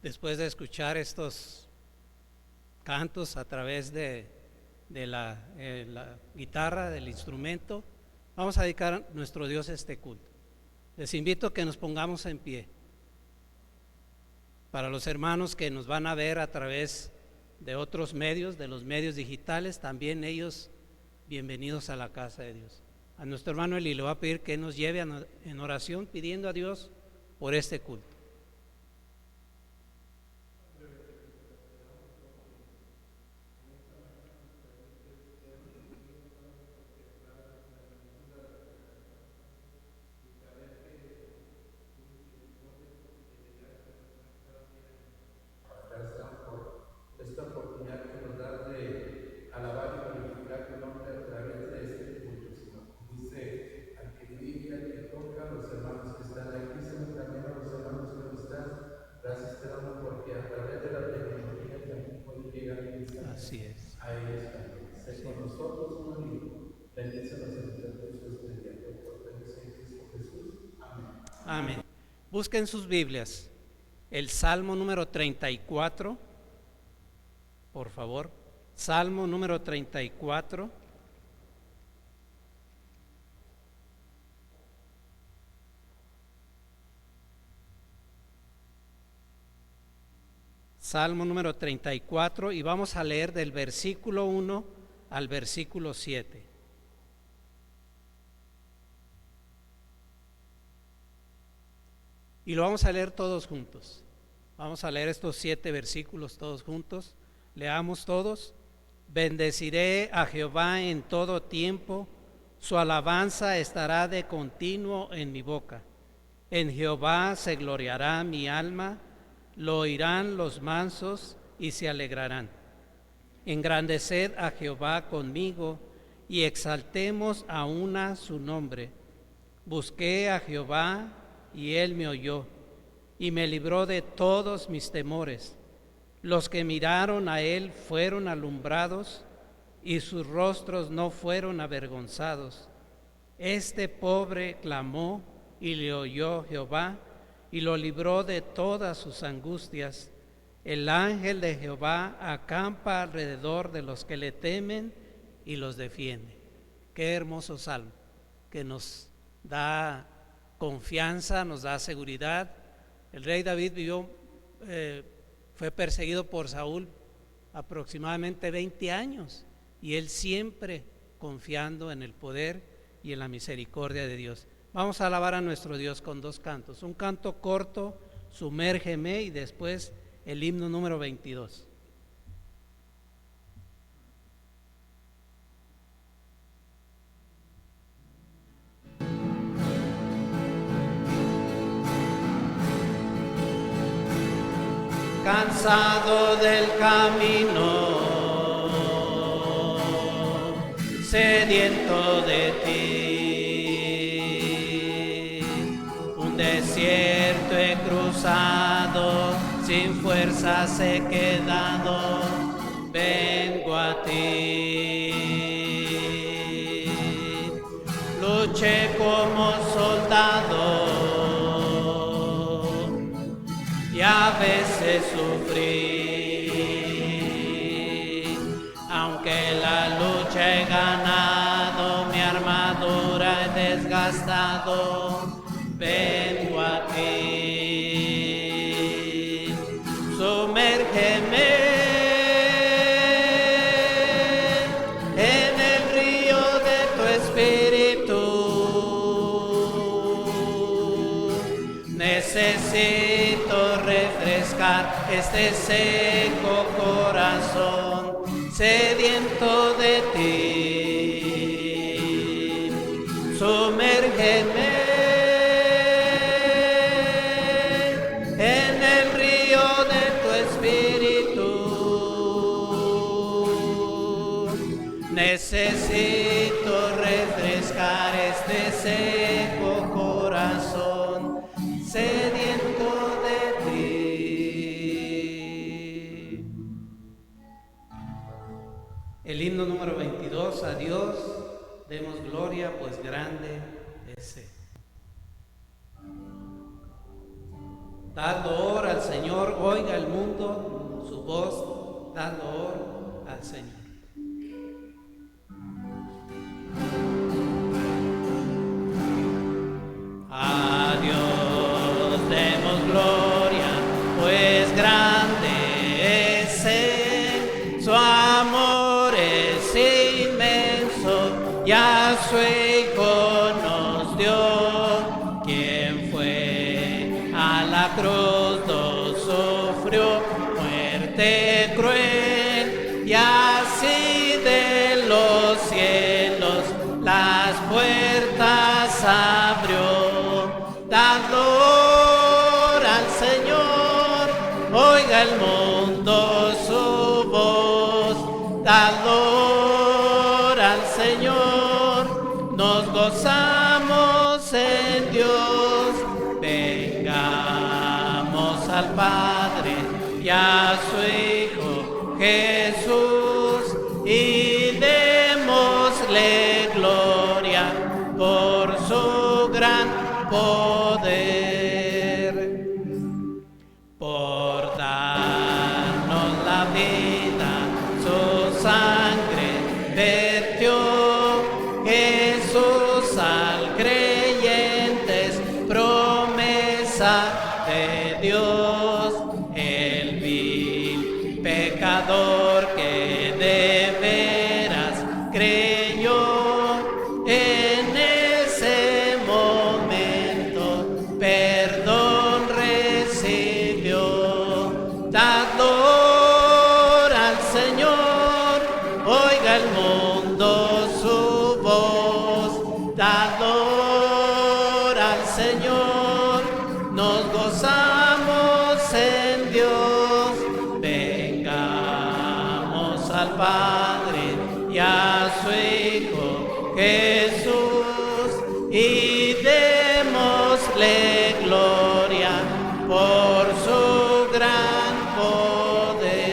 Después de escuchar estos cantos a través de la guitarra, del instrumento, vamos a dedicar a nuestro Dios este culto. Les invito a que nos pongamos en pie. Para los hermanos que nos van a ver a través de otros medios, de los medios digitales, también ellos bienvenidos a la casa de Dios. A nuestro hermano Eli le va a pedir que nos lleve en oración pidiendo a Dios por este culto. Esta oportunidad que nos das de alabar y glorificar tu nombre a través de este culto, Señor. Dice al que vive, al que toca, a los hermanos que están aquí, Señor, también a los hermanos que no están. Gracias te damos porque a través de la tecnología también puede llegar a ellos también. Sé con nosotros, Señor, y bendícenos en el recursos del día. Por Cristo Jesús. Amén. Amén. Busquen sus Biblias. El Salmo número 34. Por favor, Salmo número 34. Salmo número 34 y vamos a leer del versículo 1 al versículo 7. Y lo vamos a leer todos juntos. Vamos a leer estos 7 versículos todos juntos. Leamos todos. Bendeciré a Jehová en todo tiempo, su alabanza estará de continuo en mi boca. En Jehová se gloriará mi alma, lo oirán los mansos y se alegrarán. Engrandeced a Jehová conmigo y exaltemos a una su nombre. Busqué a Jehová y él me oyó y me libró de todos mis temores. Los que miraron a él fueron alumbrados y sus rostros no fueron avergonzados. Este pobre clamó y le oyó Jehová y lo libró de todas sus angustias. El ángel de Jehová acampa alrededor de los que le temen y los defiende. Qué hermoso salmo que nos da confianza, nos da seguridad. El rey David fue perseguido por Saúl aproximadamente 20 años y él siempre confiando en el poder y en la misericordia de Dios. Vamos a alabar a nuestro Dios con 2 cantos, un canto corto, Sumérgeme, y después el himno número 22. Cansado del camino, sediento de ti, un desierto he cruzado, sin fuerzas he quedado, vengo a ti. Luché como soldado y a veces sufrí, aunque la lucha he ganado, mi armadura he desgastado, vengo a ti. Sumérgeme en el río de tu espíritu, necesito refrescar este seco corazón, sediento de ti. Sumérgeme en el río de tu espíritu, necesito refrescar este seco corazón, sediento de ti. El himno número 22, a Dios demos gloria, pues grande es Él. Dad loor al al Señor, oiga el mundo su voz, dando oro al Señor. A Dios demos gloria, pues grande es Él, su amor es inmenso, y a su Hijo nos dio, quien fue a la cruz, nos sufrió muerte cruel, y así de los cielos las puertas abrió. Dad gloria al Señor, oiga el mundo su voz. Dad gloria al Señor, nos gozamos en Dios. Vengamos al Padre y a su Hijo Jesús y démosle gloria por su gran poder, por darnos la vida, su sangre vertió. Jesús al creyentes promesa de Dios, el vil pecador que de veras creyó, en ese momento perdón recibió. Dad gloria al Señor, oiga el mundo su voz. Dad gloria al Señor, nos gozamos en Dios. Vengamos al Padre y a su Hijo Jesús y démosle gloria por su gran poder.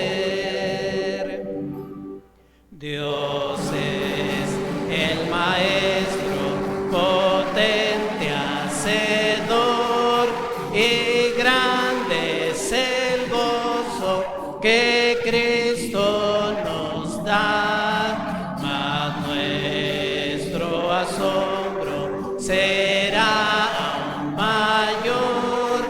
Dios es el Maestro potente, hacedor, y grande es el gozo que Cristo nos da, mas nuestro asombro será aún mayor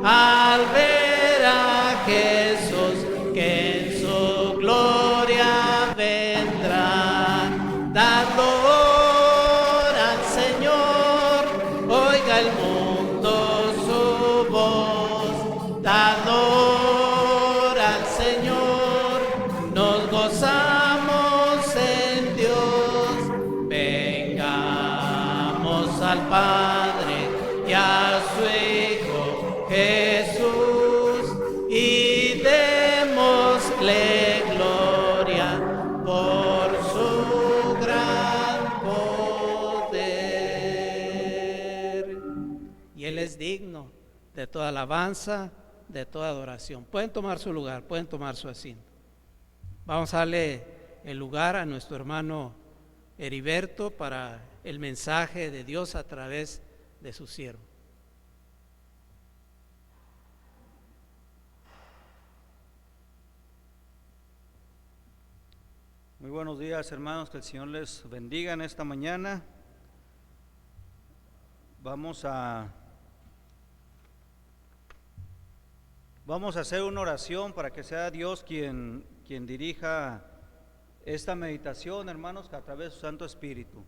al ver a Jesús que en su gloria vendrá. Dad gloria al Señor, oiga el mundo su voz. Dad gloria al Señor, nos gozamos en Dios. Vengamos al Padre y a su Hijo Jesús y démosle gloria por su gran poder. Y Él es digno de toda alabanza, de toda adoración. Pueden tomar su lugar, pueden tomar su asiento. Vamos a darle el lugar a nuestro hermano Heriberto para el mensaje de Dios a través de su siervo. Muy buenos días, hermanos, que el Señor les bendiga en esta mañana. Vamos a hacer una oración para que sea Dios quien dirija esta meditación, hermanos, a través de su Santo Espíritu.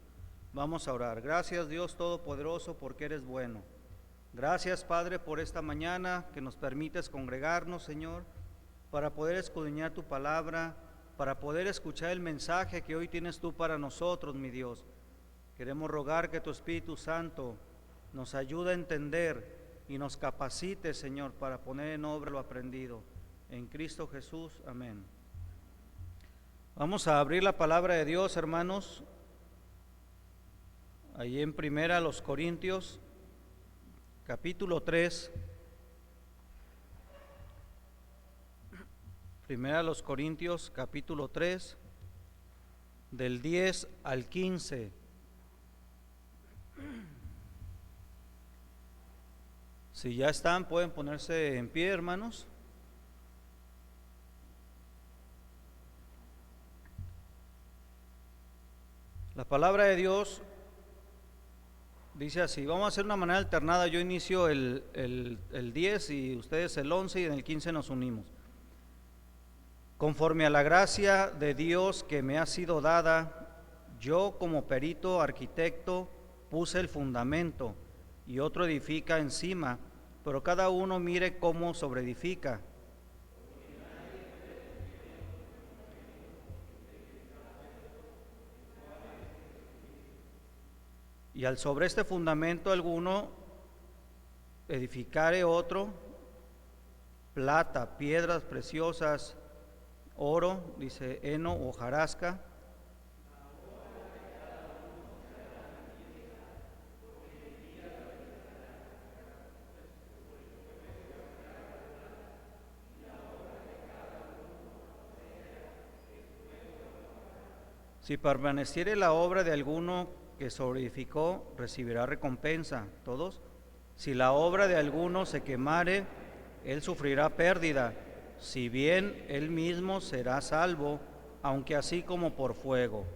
Vamos a orar. Gracias, Dios Todopoderoso, porque eres bueno. Gracias, Padre, por esta mañana que nos permites congregarnos, Señor, para poder escudriñar tu palabra, para poder escuchar el mensaje que hoy tienes tú para nosotros, mi Dios. Queremos rogar que tu Espíritu Santo nos ayude a entender y nos capacite, Señor, para poner en obra lo aprendido. En Cristo Jesús, amén. Vamos a abrir la palabra de Dios, hermanos, ahí en Primera los Corintios, capítulo 3. Primera los Corintios, capítulo 3, del 10 al 15. Si ya están, pueden ponerse en pie, hermanos. La palabra de Dios dice así, vamos a hacer una manera alternada, yo inicio el 10 y ustedes el 11 y en el 15 nos unimos. Conforme a la gracia de Dios que me ha sido dada, yo como perito arquitecto puse el fundamento y otro edifica encima, pero cada uno mire cómo sobreedifica. Y al sobre este fundamento alguno edificare otro, plata, piedras preciosas, oro, dice heno o hojarasca. Si permaneciere la obra de alguno que sobreedificó, recibirá recompensa. ¿Todos? Si la obra de alguno se quemare, él sufrirá pérdida, si bien él mismo será salvo, aunque así como por fuego.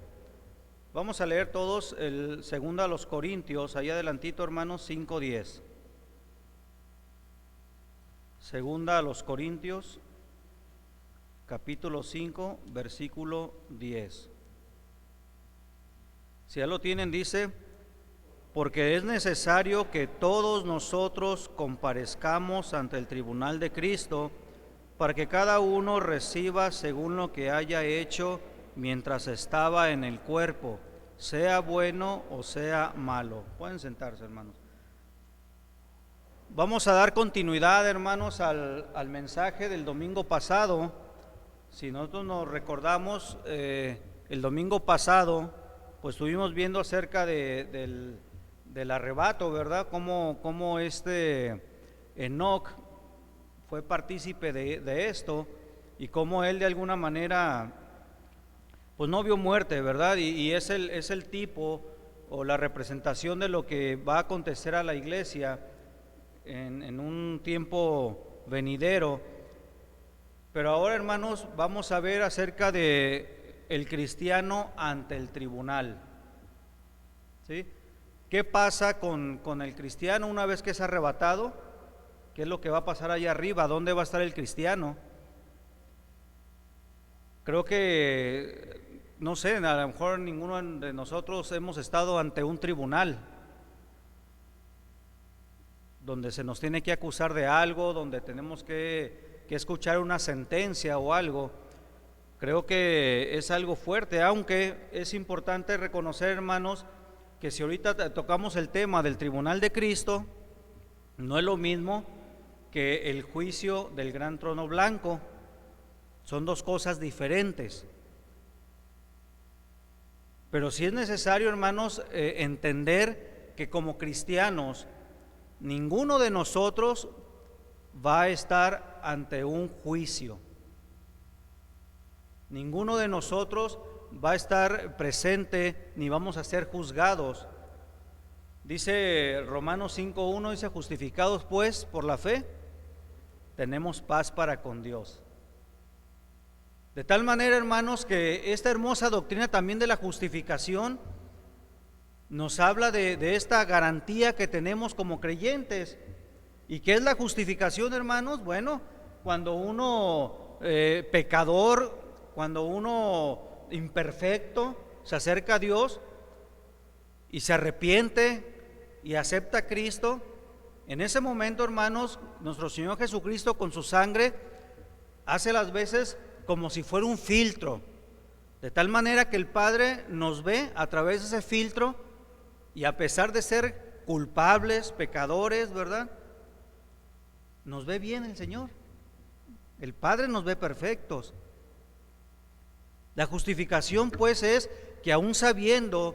Vamos a leer todos el segundo a los Corintios, allá adelantito, hermanos, 5:10. Segunda a los Corintios, capítulo 5, versículo 10. Si ya lo tienen, dice, porque es necesario que todos nosotros comparezcamos ante el tribunal de Cristo, para que cada uno reciba según lo que haya hecho mientras estaba en el cuerpo, sea bueno o sea malo. Pueden sentarse, hermanos. Vamos a dar continuidad, hermanos, al mensaje del domingo pasado. Si nosotros nos recordamos, el domingo pasado pues estuvimos viendo acerca del arrebato, ¿verdad? Cómo Enoc fue partícipe de esto y cómo él de alguna manera pues no vio muerte, ¿verdad? Y es el tipo o la representación de lo que va a acontecer a la iglesia en un tiempo venidero. Pero ahora, hermanos, vamos a ver acerca de el cristiano ante el tribunal. ¿Sí? ¿Qué pasa con el cristiano una vez que es arrebatado? ¿Qué es lo que va a pasar allá arriba? ¿Dónde va a estar el cristiano? Creo que, no sé, a lo mejor ninguno de nosotros hemos estado ante un tribunal donde se nos tiene que acusar de algo, donde tenemos que escuchar una sentencia o algo. Creo que es algo fuerte, aunque es importante reconocer, hermanos, que si ahorita tocamos el tema del tribunal de Cristo, no es lo mismo que el juicio del gran trono blanco. Son dos cosas diferentes. Pero sí es necesario, hermanos, entender que como cristianos, ninguno de nosotros va a estar ante un juicio. Ninguno de nosotros va a estar presente ni vamos a ser juzgados. Dice Romanos 5:1, dice, justificados pues por la fe, tenemos paz para con Dios. De tal manera, hermanos, que esta hermosa doctrina también de la justificación nos habla de esta garantía que tenemos como creyentes. ¿Y qué es la justificación, hermanos? Bueno, cuando uno pecador, cuando uno imperfecto se acerca a Dios y se arrepiente y acepta a Cristo, en ese momento, hermanos, nuestro Señor Jesucristo con su sangre hace las veces como si fuera un filtro, de tal manera que el Padre nos ve a través de ese filtro y a pesar de ser culpables, pecadores, ¿verdad? Nos ve bien el Señor. El Padre nos ve perfectos. La justificación, pues, es que aún sabiendo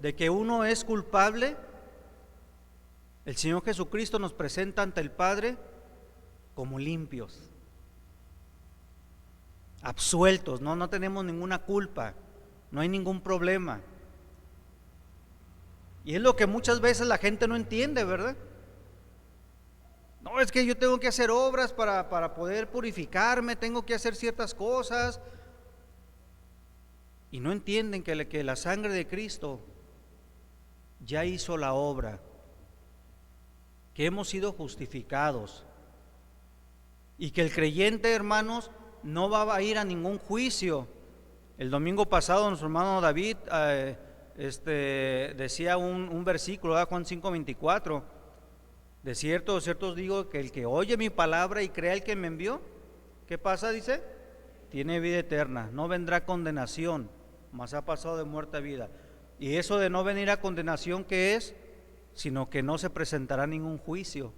de que uno es culpable, el Señor Jesucristo nos presenta ante el Padre como limpios, absueltos, no tenemos ninguna culpa, no hay ningún problema. Y es lo que muchas veces la gente no entiende, ¿verdad? No, es que yo tengo que hacer obras para poder purificarme, tengo que hacer ciertas cosas. y no entienden que la sangre de Cristo ya hizo la obra, que hemos sido justificados y que el creyente, hermanos, no va a ir a ningún juicio. El domingo pasado nuestro hermano David decía un versículo, Juan 5:24: de cierto os digo que el que oye mi palabra y crea el que me envió, ¿qué pasa? Dice, tiene vida eterna, no vendrá condenación, mas ha pasado de muerte a vida. Y eso de no venir a condenación, ¿qué es? Sino que no se presentará ningún juicio.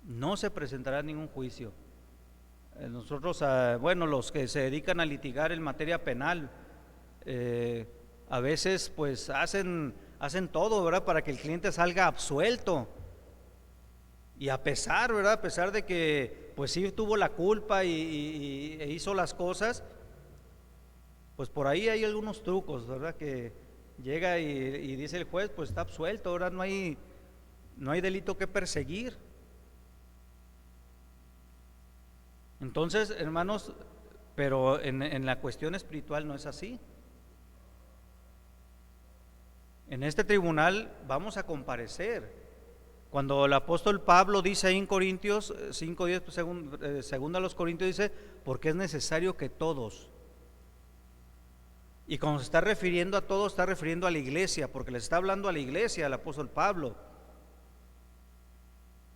No se presentará ningún juicio. Nosotros, bueno, los que se dedican a litigar en materia penal, a veces pues hacen todo, ¿verdad?, para que el cliente salga absuelto. Y a pesar, ¿verdad?, a pesar de que pues sí tuvo la culpa e hizo las cosas, pues por ahí hay algunos trucos, ¿verdad?, que llega y dice el juez, pues está absuelto, ahora no hay delito que perseguir. Entonces, hermanos, pero en la cuestión espiritual no es así. En este tribunal vamos a comparecer. Cuando el apóstol Pablo dice ahí en Corintios 5:10, segunda a los Corintios, dice, porque es necesario que todos. Y cuando se está refiriendo a todos, está refiriendo a la iglesia, porque les está hablando a la iglesia, al apóstol Pablo,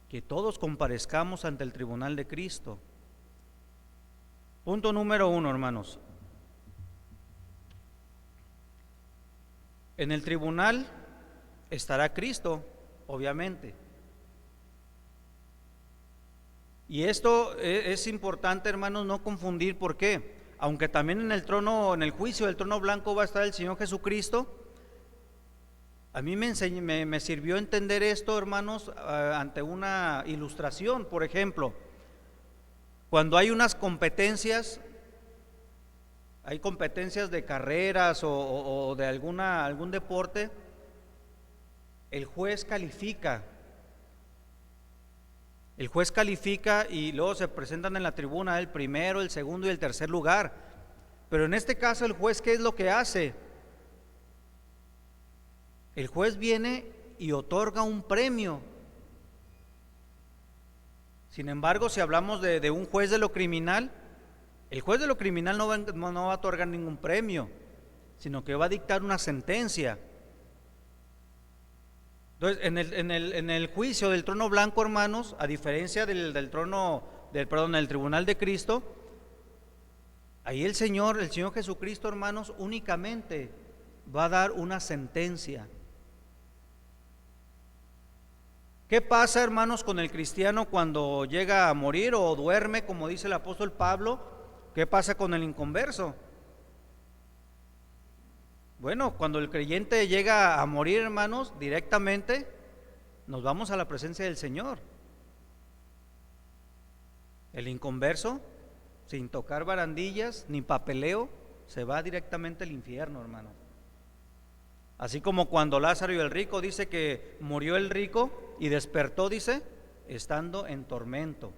que todos comparezcamos ante el tribunal de Cristo. Punto número 1, hermanos. En el tribunal estará Cristo, obviamente. Y esto es importante, hermanos, no confundir. ¿Por qué? Aunque también en el juicio del trono blanco va a estar el Señor Jesucristo, a mí me sirvió entender esto, hermanos, ante una ilustración. Por ejemplo, cuando hay unas competencias, hay competencias de carreras o de algún deporte, el juez califica y luego se presentan en la tribuna el primero, el segundo y el tercer lugar. Pero en este caso el juez, ¿qué es lo que hace? El juez viene y otorga un premio. Sin embargo, si hablamos de un juez de lo criminal, el juez de lo criminal no va a otorgar ningún premio, sino que va a dictar una sentencia. Entonces, en el juicio del trono blanco, hermanos, a diferencia del tribunal de Cristo, ahí el Señor Jesucristo, hermanos, únicamente va a dar una sentencia. ¿Qué pasa, hermanos, con el cristiano cuando llega a morir o duerme, como dice el apóstol Pablo? ¿Qué pasa con el inconverso? Bueno, cuando el creyente llega a morir, hermanos, directamente nos vamos a la presencia del Señor. El inconverso, sin tocar barandillas ni papeleo, se va directamente al infierno, hermanos. Así como cuando Lázaro y el rico, dice que murió el rico y despertó, dice, estando en tormento.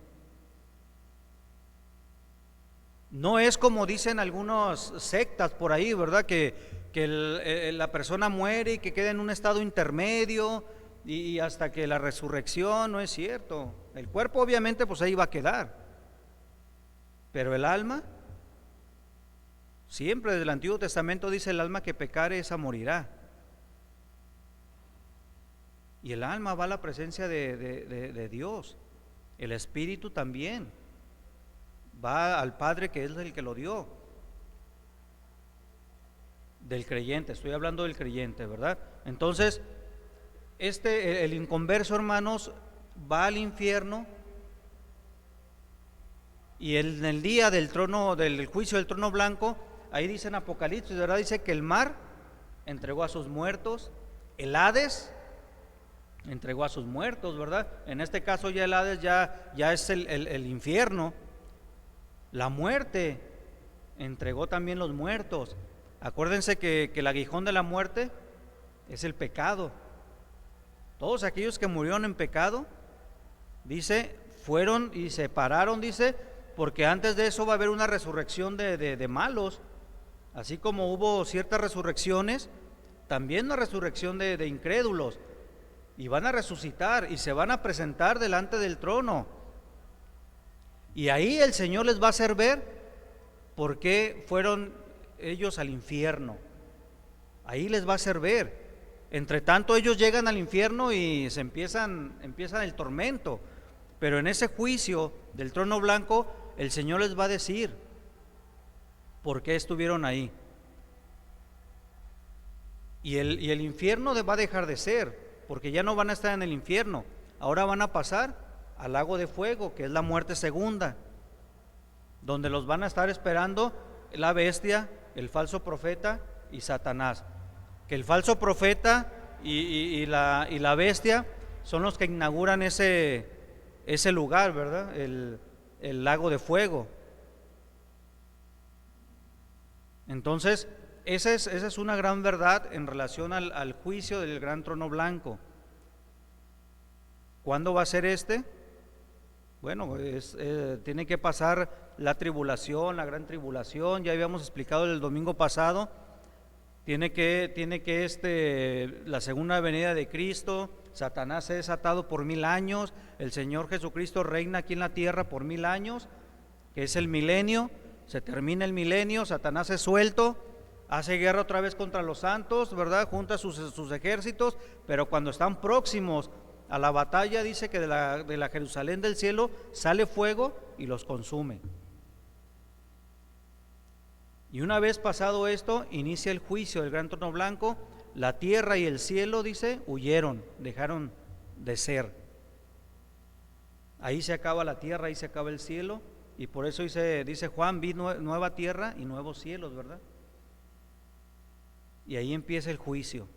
No es como dicen algunas sectas por ahí, ¿verdad?, que la persona muere y que queda en un estado intermedio y hasta que la resurrección. No es cierto. El cuerpo obviamente pues ahí va a quedar, pero el alma, siempre desde el Antiguo Testamento dice el alma que pecare esa morirá. Y el alma va a la presencia de Dios. El espíritu también va al Padre, que es el que lo dio. Del creyente, estoy hablando del creyente, ¿verdad? Entonces, el inconverso, hermanos, va al infierno, y en el día del juicio del trono blanco, ahí dice en Apocalipsis, ¿verdad?, dice que el mar entregó a sus muertos, el Hades entregó a sus muertos, ¿verdad? En este caso ya el Hades ya es el infierno. La muerte entregó también los muertos. Acuérdense que el aguijón de la muerte es el pecado. Todos aquellos que murieron en pecado, dice, fueron y se pararon, dice, porque antes de eso va a haber una resurrección de malos. Así como hubo ciertas resurrecciones, también una resurrección de incrédulos, y van a resucitar y se van a presentar delante del trono. Y ahí el Señor les va a hacer ver por qué fueron ellos al infierno. Ahí les va a hacer ver. Entre tanto ellos llegan al infierno y se empiezan el tormento. Pero en ese juicio del trono blanco, el Señor les va a decir por qué estuvieron ahí. Y el infierno va a dejar de ser, porque ya no van a estar en el infierno. Ahora van a pasar al lago de fuego, que es la muerte segunda, donde los van a estar esperando la bestia, el falso profeta y Satanás. Que el falso profeta y la bestia son los que inauguran ese lugar, ¿verdad? El lago de fuego. Entonces, esa es una gran verdad en relación al juicio del gran trono blanco. ¿Cuándo va a ser este? Bueno, tiene que pasar la tribulación, la gran tribulación. Ya habíamos explicado el domingo pasado. Tiene que la segunda venida de Cristo. Satanás es atado por 1000 años. El Señor Jesucristo reina aquí en la tierra por 1000 años, que es el milenio. Se termina el milenio, Satanás es suelto, hace guerra otra vez contra los santos, ¿verdad? Junta sus ejércitos, pero cuando están próximos a la batalla, dice que de la Jerusalén del cielo sale fuego y los consume. Y una vez pasado esto, inicia el juicio del gran trono blanco. La tierra y el cielo, dice, huyeron, dejaron de ser. Ahí se acaba la tierra, ahí se acaba el cielo. Y por eso dice Juan, vi nueva tierra y nuevos cielos, ¿verdad? Y ahí empieza el juicio.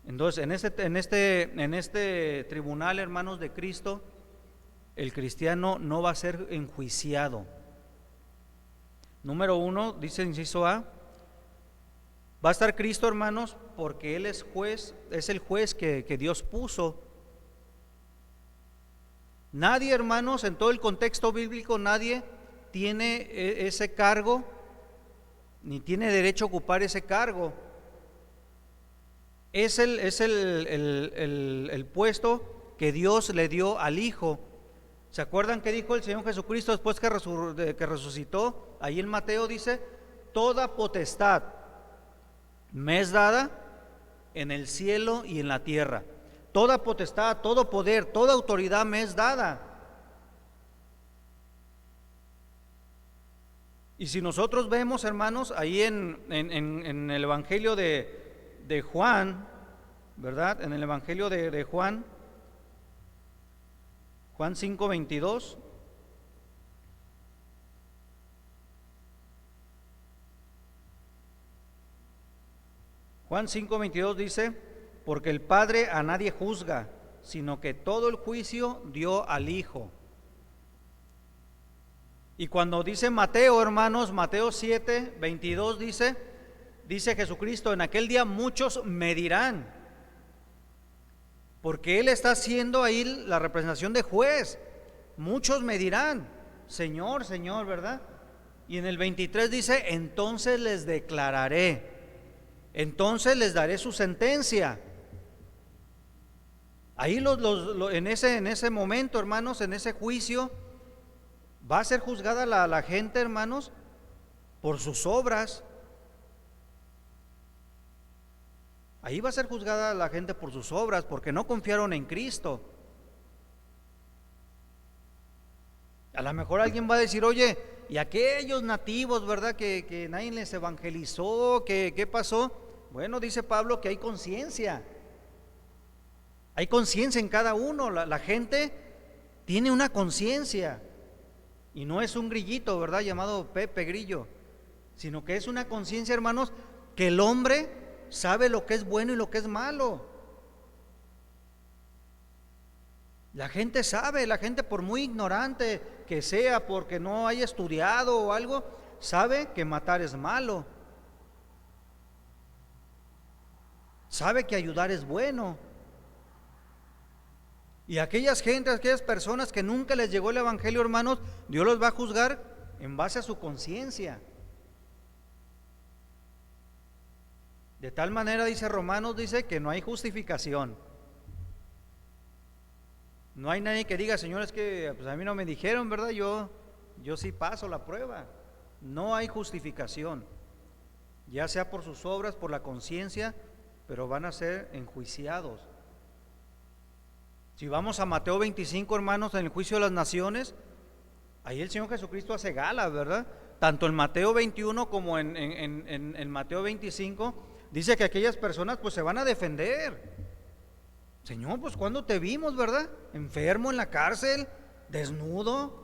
Entonces, en este tribunal, hermanos de Cristo, el cristiano no va a ser enjuiciado. Número 1, dice inciso A, va a estar Cristo, hermanos, porque Él es juez, es el juez que Dios puso. Nadie, hermanos, en todo el contexto bíblico, nadie tiene ese cargo, ni tiene derecho a ocupar ese cargo. Es el puesto que Dios le dio al Hijo. ¿Se acuerdan qué dijo el Señor Jesucristo después que resucitó? Ahí en Mateo dice, toda potestad me es dada en el cielo y en la tierra. Toda potestad, todo poder, toda autoridad me es dada. Y si nosotros vemos, hermanos, ahí en el Evangelio de Juan, ¿verdad? En el Evangelio de Juan 5:22. Juan 5:22 dice, porque el Padre a nadie juzga, sino que todo el juicio dio al Hijo. Y cuando dice Mateo, hermanos, Mateo 7:22 dice Jesucristo, en aquel día muchos me dirán, porque Él está haciendo ahí la representación de juez. Muchos me dirán, Señor, Señor, ¿verdad? Y en el 23 dice, entonces les declararé, entonces les daré su sentencia. Ahí en ese momento, hermanos, en ese juicio, va a ser juzgada la gente, hermanos, por sus obras. Ahí va a ser juzgada la gente por sus obras, porque no confiaron en Cristo. A lo mejor alguien va a decir, oye, y aquellos nativos, ¿verdad? Que nadie les evangelizó, ¿qué pasó? Bueno, dice Pablo que hay conciencia. Hay conciencia en cada uno. La gente tiene una conciencia. Y no es un grillito, ¿verdad? Llamado Pepe Grillo. Sino que es una conciencia, hermanos, que el hombre sabe lo que es bueno y lo que es malo. La gente sabe, la gente por muy ignorante que sea, porque no haya estudiado o algo, sabe que matar es malo. Sabe que ayudar es bueno. Y aquellas personas que nunca les llegó el evangelio, hermanos, Dios los va a juzgar en base a su conciencia. De tal manera, dice Romanos, dice que no hay justificación. No hay nadie que diga, Señor, es que pues a mí no me dijeron, ¿verdad? Yo sí paso la prueba. No hay justificación, ya sea por sus obras, por la conciencia, pero van a ser enjuiciados. Si vamos a Mateo 25, hermanos, en el juicio de las naciones, ahí el Señor Jesucristo hace gala, ¿verdad? Tanto en Mateo 21 como en Mateo 25, dice que aquellas personas pues se van a defender. Señor, pues ¿cuándo te vimos, verdad? Enfermo en la cárcel, desnudo.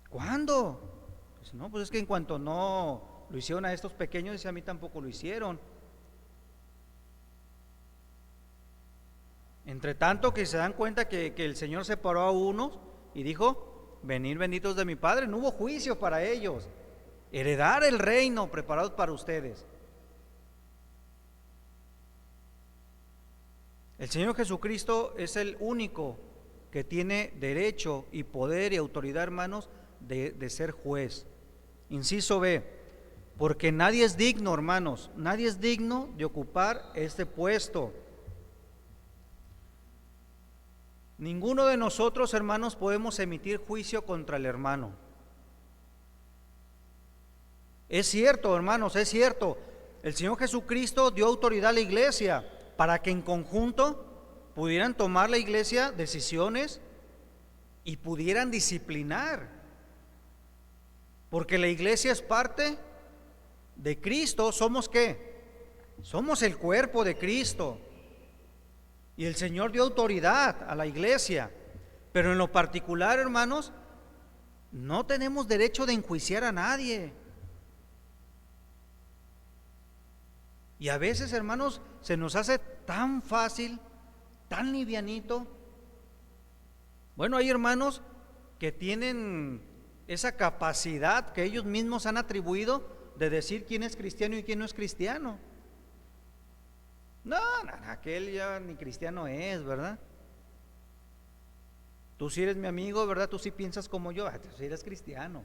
¿Cuándo? Dice, no, pues es que en cuanto no lo hicieron a estos pequeños, dice, a mí tampoco lo hicieron. Entre tanto que se dan cuenta que el Señor separó a unos y dijo, venid benditos de mi Padre, no hubo juicio para ellos, heredar el reino preparado para ustedes. El Señor Jesucristo es el único que tiene derecho y poder y autoridad, hermanos, de ser juez. Inciso B, porque nadie es digno, hermanos, nadie es digno de ocupar este puesto. Ninguno de nosotros, hermanos, podemos emitir juicio contra el hermano. Es cierto, hermanos, es cierto. El Señor Jesucristo dio autoridad a la iglesia para que en conjunto pudieran tomar la iglesia decisiones y pudieran disciplinar. Porque la iglesia es parte de Cristo. ¿Somos qué? Somos el cuerpo de Cristo. Y el Señor dio autoridad a la iglesia. Pero en lo particular, hermanos, no tenemos derecho de enjuiciar a nadie. Y a veces, hermanos, se nos hace tan fácil, tan livianito. Bueno, hay hermanos que tienen esa capacidad que ellos mismos han atribuido de decir quién es cristiano y quién no es cristiano. No, aquel ya ni cristiano es, ¿verdad? Tú sí eres mi amigo, ¿verdad? Tú sí piensas como yo, tú sí eres cristiano.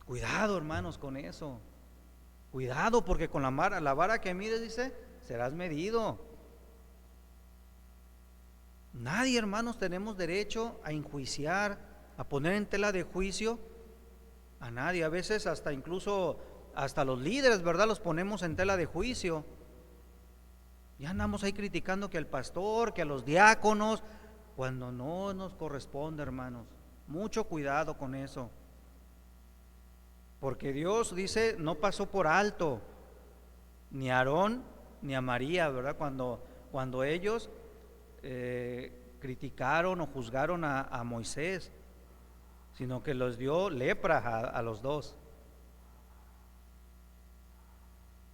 Cuidado, hermanos, con eso. Cuidado, porque con la vara que mides, dice, serás medido. Nadie, hermanos, tenemos derecho a enjuiciar, a poner en tela de juicio a nadie. A veces hasta los líderes, ¿verdad? Los ponemos en tela de juicio. Ya andamos ahí criticando que al pastor, que a los diáconos, cuando no nos corresponde, hermanos. Mucho cuidado con eso. Porque Dios dice, no pasó por alto ni a Aarón ni a María, ¿verdad? Cuando ellos criticaron o juzgaron a Moisés, sino que los dio lepra a los dos.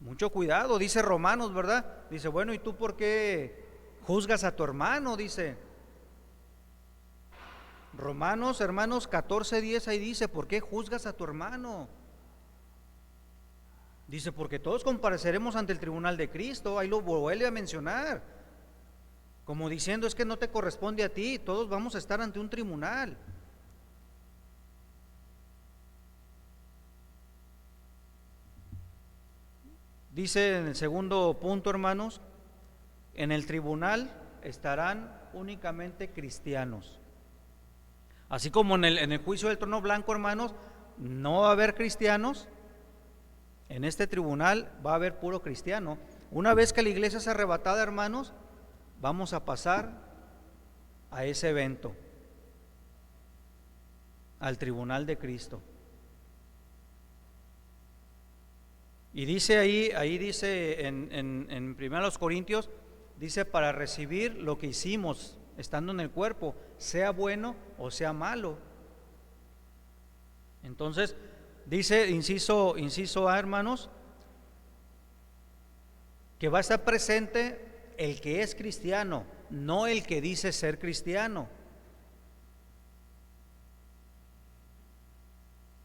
Mucho cuidado, dice Romanos, ¿verdad? Dice, bueno, ¿y tú por qué juzgas a tu hermano? Dice Romanos, hermanos, 14:10, ahí dice, ¿por qué juzgas a tu hermano? Dice, porque todos compareceremos ante el tribunal de Cristo. Ahí lo vuelve a mencionar, como diciendo, es que no te corresponde a ti, todos vamos a estar ante un tribunal. Dice en el segundo punto, hermanos, en el tribunal estarán únicamente cristianos. Así como en el juicio del trono blanco, hermanos, no va a haber cristianos, en este tribunal va a haber puro cristiano. Una vez que la iglesia es arrebatada, hermanos, vamos a pasar a ese evento, al tribunal de Cristo. Y dice ahí dice en 1 Corintios, dice, para recibir lo que hicimos estando en el cuerpo, sea bueno o sea malo. Entonces, dice, inciso A, hermanos, que va a estar presente el que es cristiano, no el que dice ser cristiano.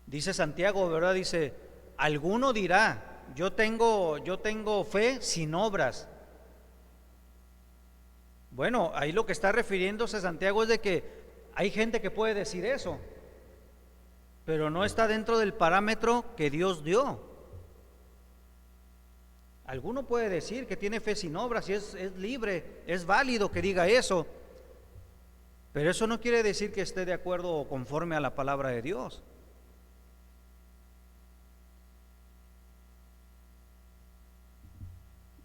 Dice Santiago, ¿verdad? Dice, alguno dirá, yo tengo fe sin obras. Bueno, ahí lo que está refiriéndose Santiago es de que hay gente que puede decir eso, pero no está dentro del parámetro que Dios dio. Alguno puede decir que tiene fe sin obras y es libre, es válido que diga eso, pero eso no quiere decir que esté de acuerdo o conforme a la palabra de Dios.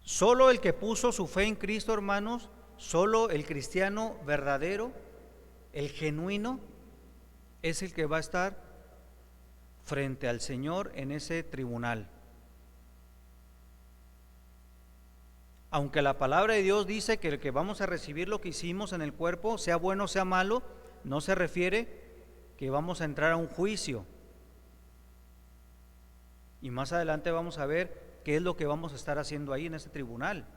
Solo el que puso su fe en Cristo, hermanos, solo el cristiano verdadero, el genuino, es el que va a estar frente al Señor en ese tribunal. Aunque la palabra de Dios dice que el que vamos a recibir lo que hicimos en el cuerpo, sea bueno o sea malo, no se refiere que vamos a entrar a un juicio. Y más adelante vamos a ver qué es lo que vamos a estar haciendo ahí en ese tribunal.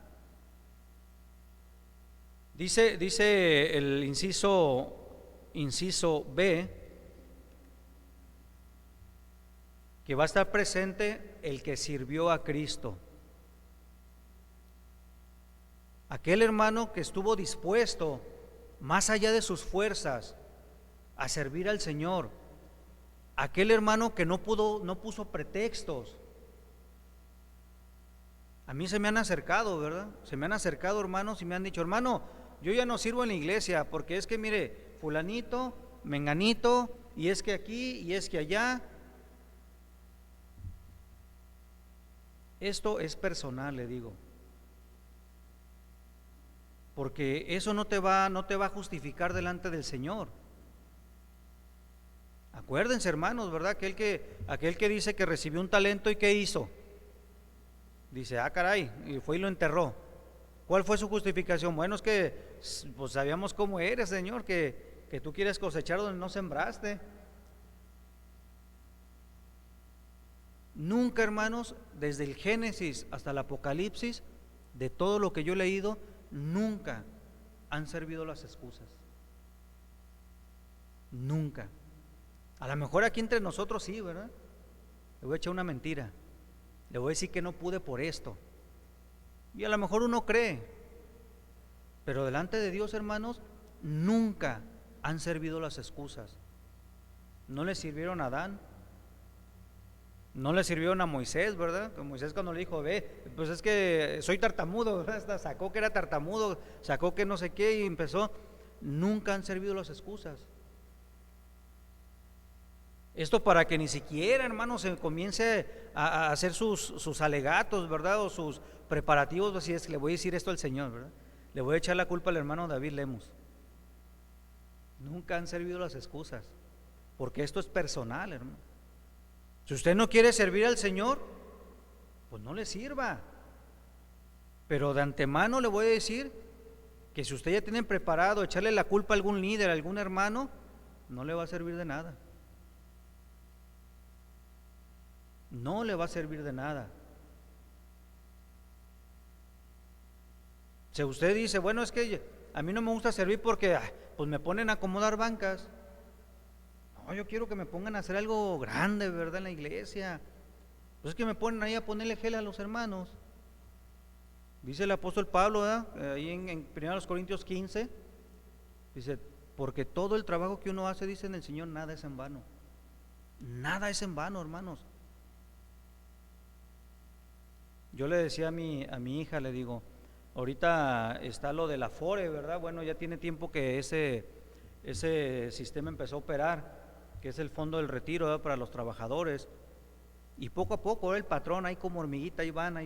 Dice el inciso B, que va a estar presente el que sirvió a Cristo. Aquel hermano que estuvo dispuesto, más allá de sus fuerzas, a servir al Señor. Aquel hermano que no puso pretextos. A mí se me han acercado, ¿verdad? Se me han acercado hermanos y me han dicho: hermano, yo ya no sirvo en la iglesia porque es que mire, fulanito, menganito, y es que aquí y es que allá. Esto es personal, le digo, porque eso no te va a justificar delante del Señor. Acuérdense, hermanos, ¿verdad? Aquel que dice que recibió un talento y ¿qué hizo? Dice: ah, caray, y fue y lo enterró. ¿Cuál fue su justificación? Bueno, es que pues sabíamos cómo eres, Señor, que tú quieres cosechar donde no sembraste. Nunca, hermanos, desde el Génesis hasta el Apocalipsis, de todo lo que yo he leído, nunca han servido las excusas. Nunca. A lo mejor aquí entre nosotros sí, ¿verdad? Le voy a echar una mentira. Le voy a decir que no pude por esto. Y a lo mejor uno cree. Pero delante de Dios, hermanos, nunca han servido las excusas. No le sirvieron a Adán. No le sirvieron a Moisés, ¿verdad? Que Moisés cuando le dijo: ve, pues es que soy tartamudo, ¿verdad? Hasta sacó que era tartamudo, sacó que no sé qué y empezó. Nunca han servido las excusas. Esto para que ni siquiera, hermanos, se comience a hacer sus alegatos, ¿verdad? O sus preparativos, así es, le voy a decir esto al Señor, ¿verdad? Le voy a echar la culpa al hermano David Lemus. Nunca han servido las excusas, porque esto es personal, hermano. Si usted no quiere servir al Señor, pues no le sirva. Pero de antemano le voy a decir que si usted ya tiene preparado echarle la culpa a algún líder, a algún hermano, no le va a servir de nada. No le va a servir de nada. Si usted dice: bueno, es que a mí no me gusta servir porque pues me ponen a acomodar bancas. No, yo quiero que me pongan a hacer algo grande, ¿verdad? En la iglesia. Pues es que me ponen ahí a ponerle gel a los hermanos. Dice el apóstol Pablo, ¿verdad? Ahí en 1 Corintios 15, dice: porque todo el trabajo que uno hace, dice en el Señor, nada es en vano. Nada es en vano, hermanos. Yo le decía a mi hija, le digo: ahorita está lo de la Afore, ¿verdad? Bueno, ya tiene tiempo que ese sistema empezó a operar, que es el fondo del retiro, ¿verdad? Para los trabajadores. Y poco a poco el patrón ahí como hormiguita, ahí van.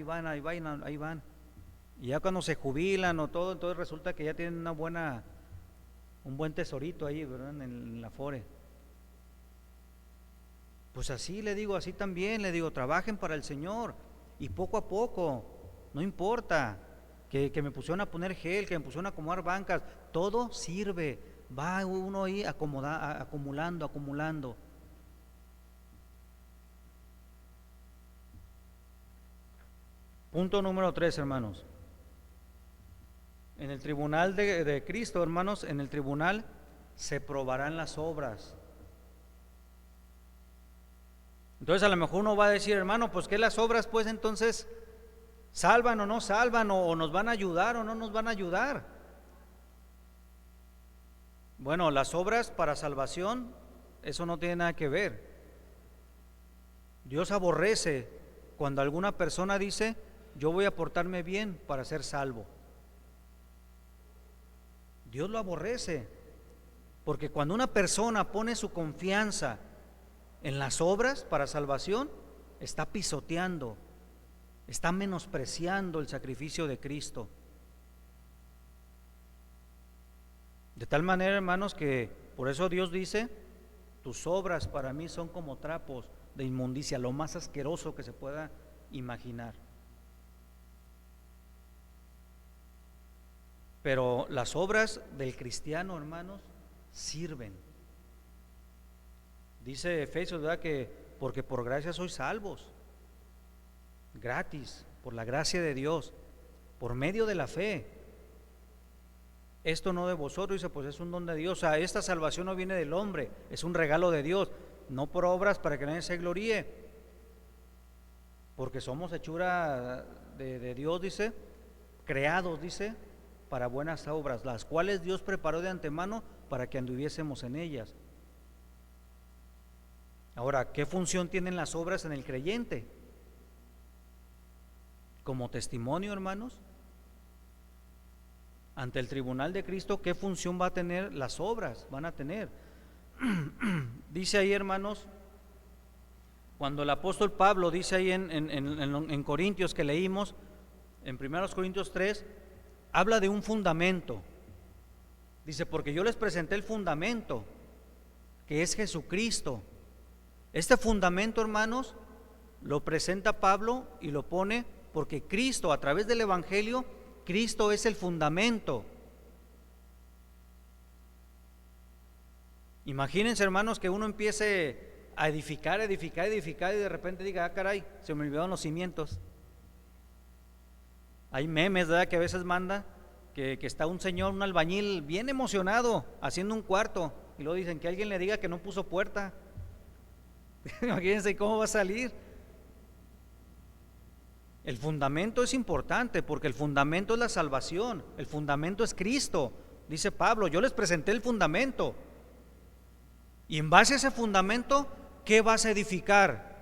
Y ya cuando se jubilan o todo, entonces resulta que ya tienen un buen tesorito ahí, ¿verdad? En la Afore. Pues así le digo, así también le digo: trabajen para el Señor. Y poco a poco, no importa que me pusieron a poner gel, que me pusieron a acomodar bancas, todo sirve. Va uno ahí acumulando. Punto número 3, hermanos. En el tribunal de Cristo, hermanos, en el tribunal se probarán las obras. Entonces a lo mejor uno va a decir: hermano, pues que las obras, pues entonces salvan o no salvan, o nos van a ayudar o no nos van a ayudar. Bueno, las obras para salvación, eso no tiene nada que ver. Dios aborrece cuando alguna persona dice: yo voy a portarme bien para ser salvo. Dios lo aborrece, porque cuando una persona pone su confianza en las obras para salvación, está pisoteando, está menospreciando el sacrificio de Cristo. De tal manera, hermanos, que por eso Dios dice: tus obras para mí son como trapos de inmundicia, lo más asqueroso que se pueda imaginar. Pero las obras del cristiano, hermanos, sirven. Dice Efesios, ¿verdad?, que porque por gracia sois salvos, gratis, por la gracia de Dios, por medio de la fe. Esto no de vosotros, dice, pues es un don de Dios. O sea, esta salvación no viene del hombre, es un regalo de Dios, no por obras para que nadie se gloríe, porque somos hechura de Dios, dice, creados, dice, para buenas obras, las cuales Dios preparó de antemano para que anduviésemos en ellas. Ahora, ¿qué función tienen las obras en el creyente? Como testimonio, hermanos, ante el tribunal de Cristo, ¿qué función va a tener las obras? Van a tener. Dice ahí, hermanos, cuando el apóstol Pablo dice ahí en Corintios que leímos, en 1 Corintios 3, habla de un fundamento. Dice, porque yo les presenté el fundamento, que es Jesucristo. Este fundamento, hermanos, lo presenta Pablo y lo pone porque Cristo, a través del Evangelio, Cristo es el fundamento. Imagínense, hermanos, que uno empiece a edificar y de repente diga: ah, caray, se me olvidaron los cimientos. Hay memes, ¿verdad?, que a veces manda que está un señor, un albañil bien emocionado haciendo un cuarto, y luego dicen que alguien le diga que no puso puerta. Imagínense cómo va a salir. El fundamento es importante, porque el fundamento es la salvación, el fundamento es Cristo. Dice Pablo, yo les presenté el fundamento, y en base a ese fundamento, ¿qué vas a edificar?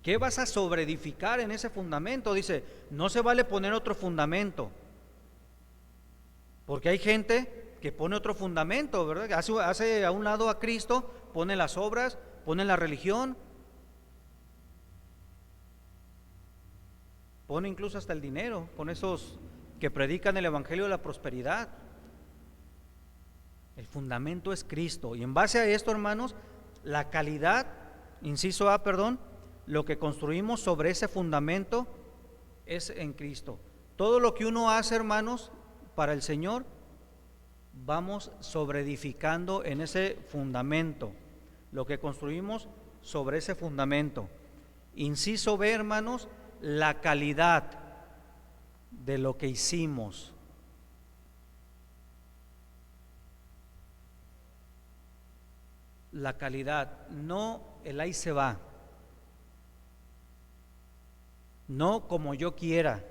¿Qué vas a sobreedificar en ese fundamento? Dice, no se vale poner otro fundamento, porque hay gente que pone otro fundamento, ¿verdad? Hace a un lado a Cristo, pone las obras, pone la religión, pone incluso hasta el dinero, con esos que predican el evangelio de la prosperidad. El fundamento es Cristo, y en base a esto, hermanos, la calidad, inciso A, perdón, lo que construimos sobre ese fundamento es en Cristo. Todo lo que uno hace, hermanos, para el Señor, vamos sobreedificando en ese fundamento, lo que construimos sobre ese fundamento. Inciso B, hermanos, la calidad de lo que hicimos. La calidad, no el ahí se va, no como yo quiera.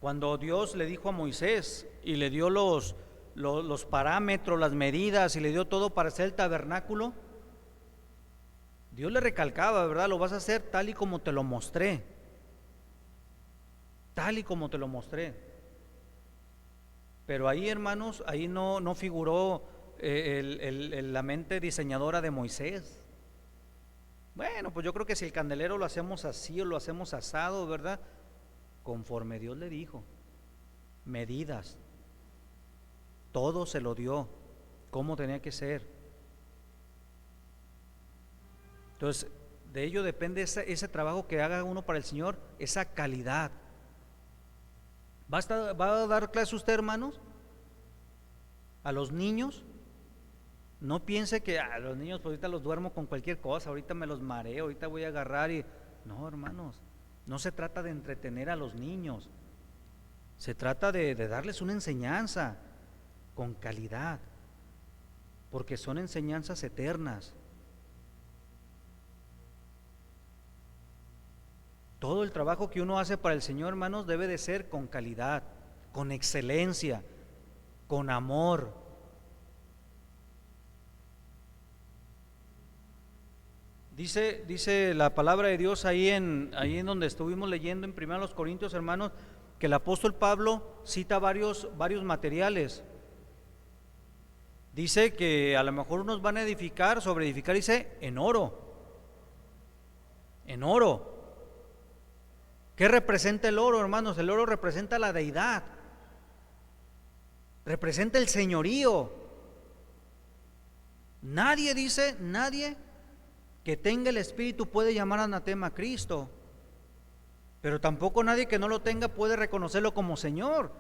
Cuando Dios le dijo a Moisés y le dio los parámetros, las medidas, y le dio todo para hacer el tabernáculo, Dios le recalcaba, ¿verdad? Lo vas a hacer tal y como te lo mostré, tal y como te lo mostré. Pero ahí, hermanos, ahí no figuró la mente diseñadora de Moisés. Bueno, pues yo creo que si el candelero lo hacemos así o lo hacemos asado, ¿verdad?, conforme Dios le dijo, medidas, todo se lo dio, cómo tenía que ser. Entonces, de ello depende ese trabajo que haga uno para el Señor, esa calidad. ¿Va a dar clase usted, hermanos? A los niños. No piense que a los niños, pues ahorita los duermo con cualquier cosa, ahorita me los mareo, ahorita voy a agarrar y... No, hermanos, no se trata de entretener a los niños, se trata de darles una enseñanza con calidad, porque son enseñanzas eternas. Todo el trabajo que uno hace para el Señor, hermanos, debe de ser con calidad, con excelencia, con amor. Dice la palabra de Dios ahí en donde estuvimos leyendo en 1 Corintios, hermanos, que el apóstol Pablo cita varios materiales. Dice que a lo mejor unos van a edificar, sobre edificar, dice, en oro. En oro. ¿Qué representa el oro, hermanos? El oro representa la deidad, representa el señorío. Nadie que tenga el Espíritu puede llamar anatema a Cristo, pero tampoco nadie que no lo tenga puede reconocerlo como Señor.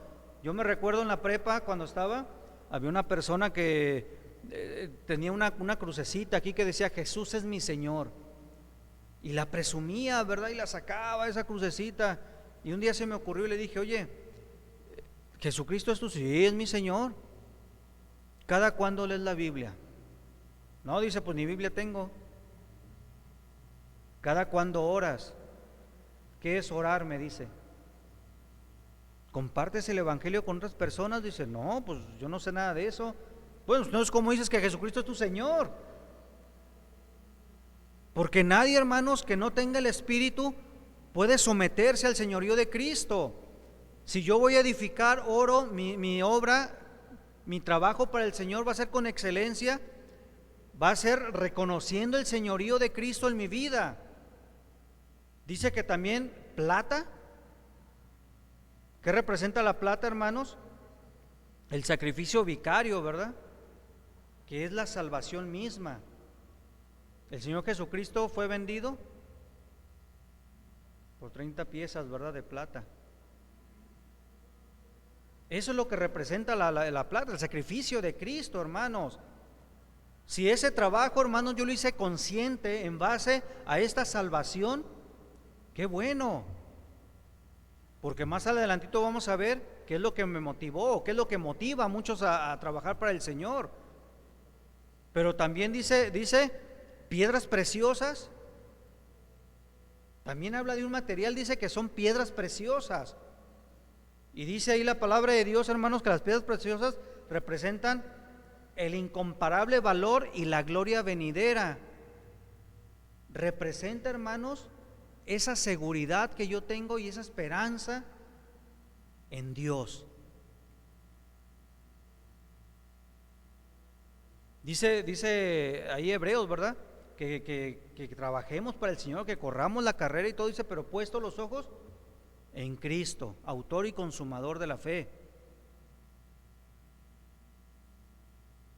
Yo me recuerdo en la prepa cuando estaba, había una persona que tenía una crucecita aquí que decía: Jesús es mi Señor, y la presumía, ¿verdad? Y la sacaba esa crucecita, y un día se me ocurrió y le dije: oye, ¿Jesucristo es tu? Sí, es mi Señor. ¿Cada cuándo lees la Biblia? No, dice, pues ni Biblia tengo. ¿Cada cuándo oras? ¿Qué es orar? Me dice. ¿Compartes el Evangelio con otras personas? Dice, no, pues yo no sé nada de eso. Pues no es como dices que Jesucristo es tu Señor. Porque nadie, hermanos, que no tenga el Espíritu puede someterse al señorío de Cristo. Si yo voy a edificar oro, mi obra, mi trabajo para el Señor va a ser con excelencia, va a ser reconociendo el señorío de Cristo en mi vida. Dice que también plata. ¿Qué representa la plata, hermanos? El sacrificio vicario, ¿verdad? Que es la salvación misma. El Señor Jesucristo fue vendido por 30 piezas, ¿verdad?, de plata. Eso es lo que representa la plata, el sacrificio de Cristo, hermanos. Si ese trabajo, hermanos, yo lo hice consciente en base a esta salvación, qué bueno. Porque más adelantito vamos a ver qué es lo que me motivó, qué es lo que motiva a muchos a trabajar para el Señor. Pero también dice piedras preciosas. También habla de un material, dice que son piedras preciosas. Y dice ahí la palabra de Dios, hermanos, que las piedras preciosas representan el incomparable valor y la gloria venidera. Representa, hermanos, esa seguridad que yo tengo y esa esperanza en Dios. Dice ahí Hebreos, ¿verdad? Que trabajemos para el Señor, que corramos la carrera y todo, dice, pero puesto los ojos en Cristo, autor y consumador de la fe.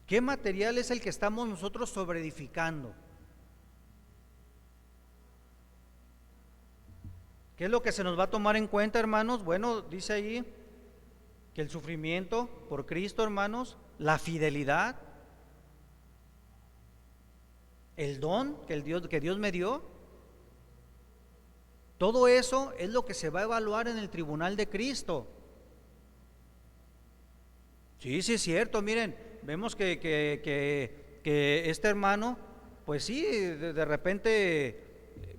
¿Qué material es el que estamos nosotros sobreedificando? ¿Qué es lo que se nos va a tomar en cuenta, hermanos? Bueno, dice ahí que el sufrimiento por Cristo, hermanos, la fidelidad, el don que Dios me dio, todo eso es lo que se va a evaluar en el tribunal de Cristo. Sí, es cierto, miren, vemos que este hermano, pues sí, de repente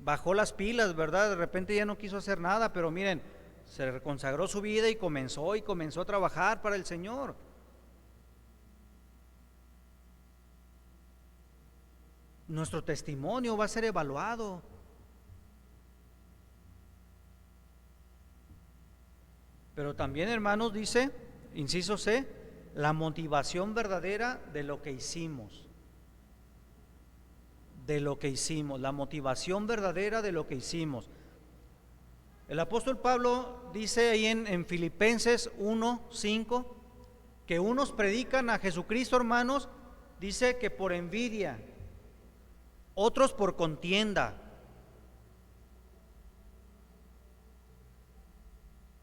bajó las pilas, ¿verdad? De repente ya no quiso hacer nada, pero miren, se consagró su vida y comenzó a trabajar para el Señor. Nuestro testimonio va a ser evaluado. Pero también, hermanos, dice, inciso C, la motivación verdadera de lo que hicimos. La motivación verdadera de lo que hicimos. El apóstol Pablo dice ahí en Filipenses 1:5 que unos predican a Jesucristo, hermanos, dice que por envidia, otros por contienda.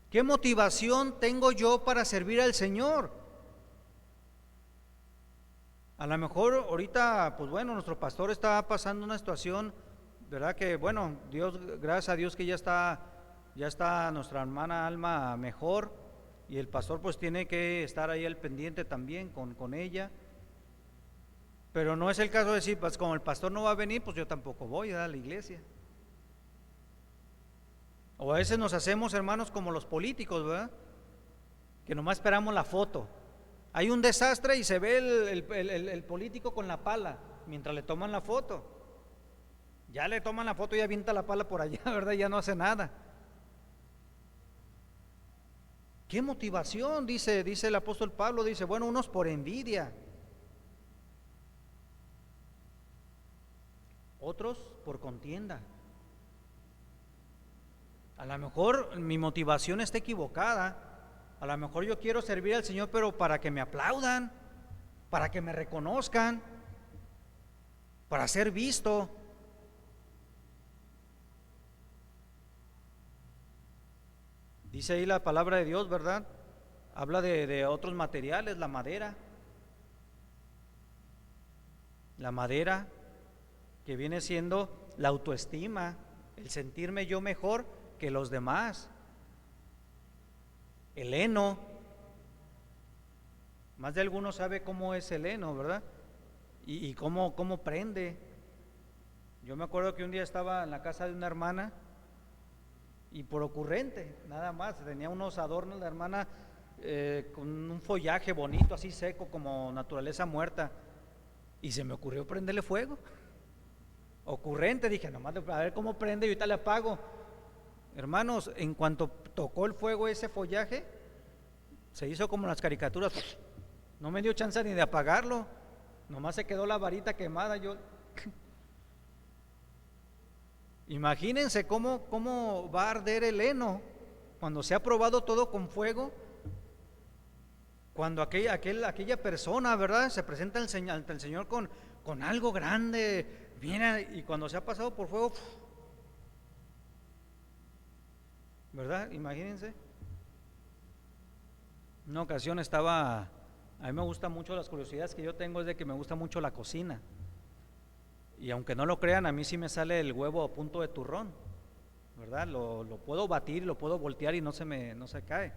¿Qué motivación tengo yo para servir al Señor? A lo mejor ahorita, pues bueno, nuestro pastor está pasando una situación, ¿verdad? Que bueno, Dios, gracias a Dios que ya está nuestra hermana Alma mejor, y el pastor pues tiene que estar ahí al pendiente también con ella. Pero no es el caso de decir, pues como el pastor no va a venir, pues yo tampoco voy a la iglesia. O a veces nos hacemos, hermanos, como los políticos, ¿verdad? Que nomás esperamos la foto. Hay un desastre y se ve el político con la pala mientras le toman la foto. Ya le toman la foto y avienta la pala por allá, ¿verdad? Ya no hace nada. ¿Qué motivación? Dice el apóstol Pablo, dice, bueno, unos por envidia, otros por contienda. A lo mejor mi motivación está equivocada. A lo mejor yo quiero servir al Señor, pero para que me aplaudan, para que me reconozcan, para ser visto. Dice ahí la palabra de Dios, ¿verdad? Habla de otros materiales, la madera que viene siendo la autoestima, el sentirme yo mejor que los demás. El heno, más de alguno sabe cómo es el heno, ¿verdad? Y cómo prende. Yo me acuerdo que un día estaba en la casa de una hermana y por ocurrente, nada más, tenía unos adornos la hermana con un follaje bonito, así seco como naturaleza muerta, y se me ocurrió prenderle fuego. Ocurrente, dije, nomás a ver cómo prende y ahorita le apago. Hermanos, en cuanto tocó el fuego ese follaje, se hizo como las caricaturas, no me dio chance ni de apagarlo, nomás se quedó la varita quemada. Yo imagínense cómo va a arder el heno cuando se ha probado todo con fuego, cuando aquella persona, ¿verdad?, se presenta ante el Señor con algo grande, viene, y cuando se ha pasado por fuego, ¿verdad? Imagínense. Una ocasión a mí me gusta mucho, las curiosidades que yo tengo es de que me gusta mucho la cocina, y aunque no lo crean, a mí sí me sale el huevo a punto de turrón, ¿verdad? Lo puedo batir, lo puedo voltear y no se cae.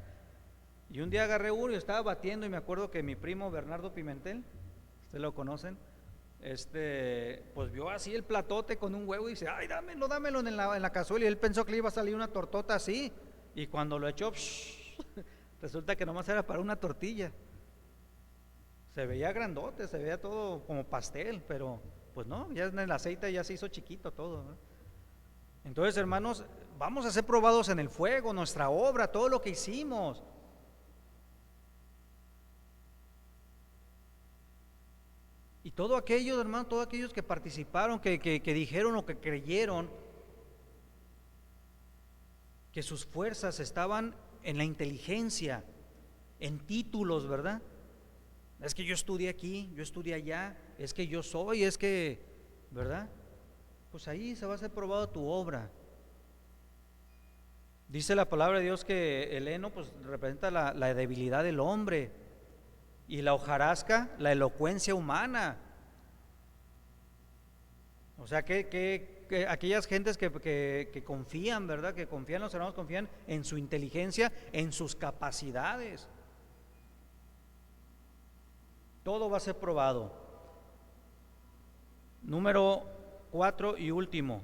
Y un día agarré uno y estaba batiendo, y me acuerdo que mi primo Bernardo Pimentel, ustedes lo conocen, pues vio así el platote con un huevo y dice, ay, dámelo en la cazuela, y él pensó que le iba a salir una tortota así, y cuando lo echó, resulta que nomás era para una tortilla. Se veía grandote, se veía todo como pastel, pero pues no, ya en el aceite ya se hizo chiquito todo, ¿no? Entonces, hermanos, vamos a ser probados en el fuego, nuestra obra, todo lo que hicimos. Y todos aquellos, hermanos, todos aquellos que participaron, que dijeron o que creyeron que sus fuerzas estaban en la inteligencia, en títulos, ¿verdad? Es que yo estudié aquí, yo estudié allá, es que yo soy, es que, ¿verdad? Pues ahí se va a ser probado tu obra. Dice la palabra de Dios que el heno pues representa la debilidad del hombre, y la hojarasca, la elocuencia humana. O sea que aquellas gentes que confían, ¿verdad? Que confían, los hermanos confían en su inteligencia, en sus capacidades. Todo va a ser probado. Número 4 y último,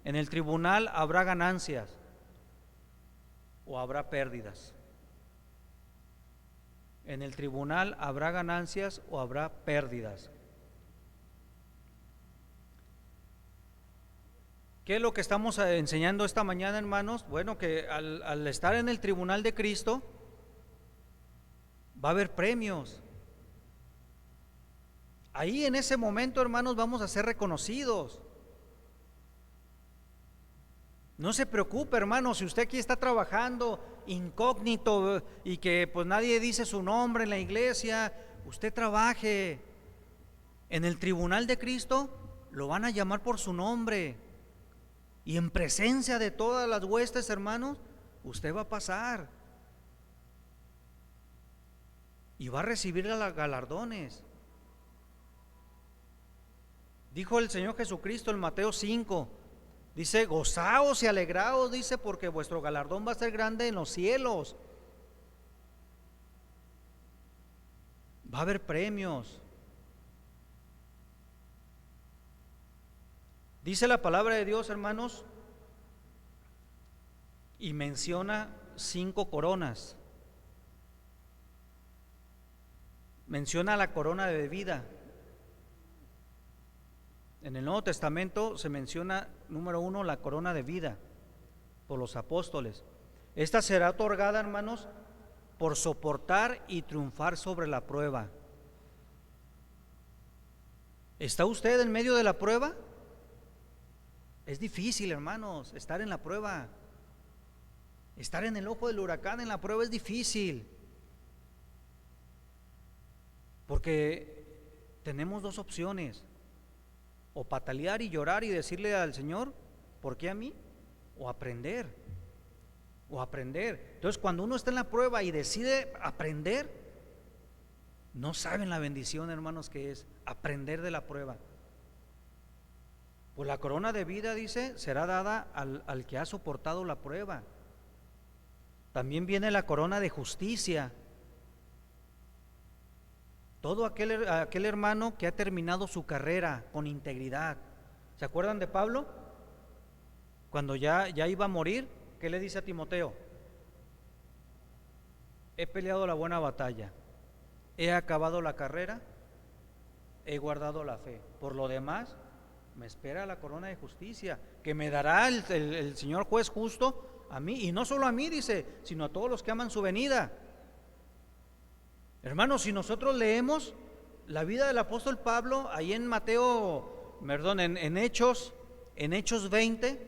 en el tribunal habrá ganancias o habrá pérdidas. En el tribunal habrá ganancias o habrá pérdidas. ¿Qué es lo que estamos enseñando esta mañana, hermanos? Bueno, que al estar en el tribunal de Cristo va a haber premios. Ahí en ese momento, hermanos, vamos a ser reconocidos. No se preocupe, hermano, si usted aquí está trabajando incógnito y que pues nadie dice su nombre en la iglesia, usted trabaje. En el tribunal de Cristo lo van a llamar por su nombre, y en presencia de todas las huestes, hermanos, usted va a pasar y va a recibir galardones. Dijo el Señor Jesucristo en Mateo 5, dice, gozaos y alegraos, dice, porque vuestro galardón va a ser grande en los cielos. Va a haber premios. Dice la palabra de Dios, hermanos, y menciona 5 coronas. Menciona la corona de vida. En el Nuevo Testamento se menciona, número 1, la corona de vida por los apóstoles. Esta será otorgada, hermanos, por soportar y triunfar sobre la prueba. ¿Está usted en medio de la prueba? Es difícil, hermanos, estar en la prueba. Estar en el ojo del huracán en la prueba es difícil. Porque tenemos dos opciones: o patalear y llorar y decirle al Señor, ¿por qué a mí? O aprender. Entonces, cuando uno está en la prueba y decide aprender, no saben la bendición, hermanos, que es aprender de la prueba. Pues la corona de vida, dice, será dada al que ha soportado la prueba. También viene la corona de justicia. Todo aquel hermano que ha terminado su carrera con integridad. ¿Se acuerdan de Pablo? Cuando ya iba a morir, ¿qué le dice a Timoteo? He peleado la buena batalla, he acabado la carrera, he guardado la fe. Por lo demás, me espera la corona de justicia, que me dará el Señor juez justo a mí, y no solo a mí, dice, sino a todos los que aman su venida. Hermanos, si nosotros leemos la vida del apóstol Pablo ahí en en Hechos 20,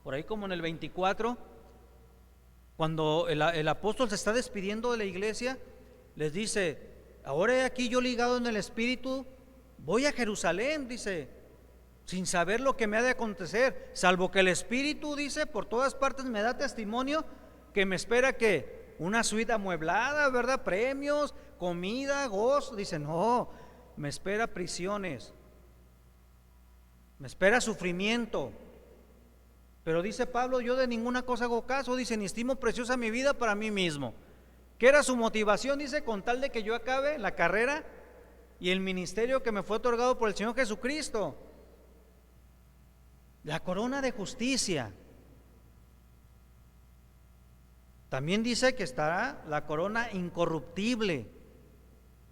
por ahí como en el 24, cuando el apóstol se está despidiendo de la iglesia, les dice: ahora he aquí yo ligado en el Espíritu, voy a Jerusalén, dice, sin saber lo que me ha de acontecer, salvo que el Espíritu, dice, por todas partes me da testimonio que me espera que una suite amueblada, ¿verdad? Premios, comida, gozo. Dice, no, me espera prisiones, me espera sufrimiento. Pero dice Pablo, yo de ninguna cosa hago caso, dice, ni estimo preciosa mi vida para mí mismo. ¿Qué era su motivación? Dice, con tal de que yo acabe la carrera y el ministerio que me fue otorgado por el Señor Jesucristo. La corona de justicia. También dice que estará la corona incorruptible,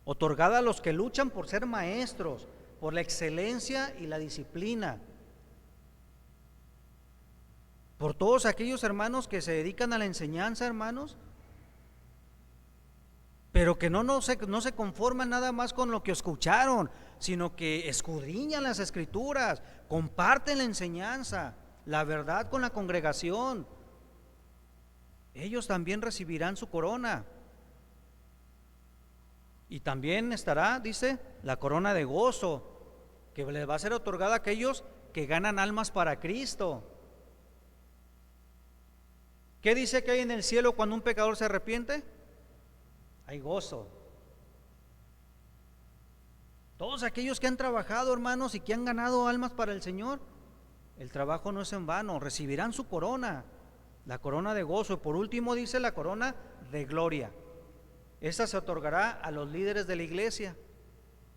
otorgada a los que luchan por ser maestros, por la excelencia y la disciplina, por todos aquellos hermanos que se dedican a la enseñanza, hermanos, pero que no se conforman nada más con lo que escucharon, sino que escudriñan las Escrituras, comparten la enseñanza, la verdad con la congregación. Ellos también recibirán su corona. Y también estará, dice, la corona de gozo, que les va a ser otorgada a aquellos que ganan almas para Cristo. ¿Qué dice que hay en el cielo cuando un pecador se arrepiente? Hay gozo. Todos aquellos que han trabajado, hermanos, y que han ganado almas para el Señor, el trabajo no es en vano, recibirán su corona, la corona de gozo. Y por último dice la corona de gloria. Esta se otorgará a los líderes de la iglesia.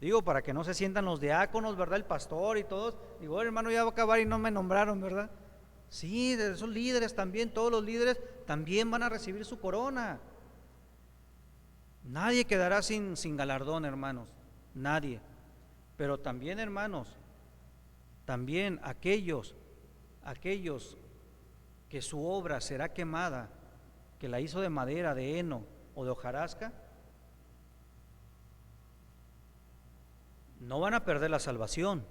Digo, para que no se sientan los diáconos, ¿verdad? El pastor y todos. Digo, hermano, ya va a acabar y no me nombraron, ¿verdad? Sí, esos líderes también, todos los líderes también van a recibir su corona. Nadie quedará sin galardón, hermanos, nadie. Pero también, hermanos, también aquellos que su obra será quemada, que la hizo de madera, de heno o de hojarasca, no van a perder la salvación.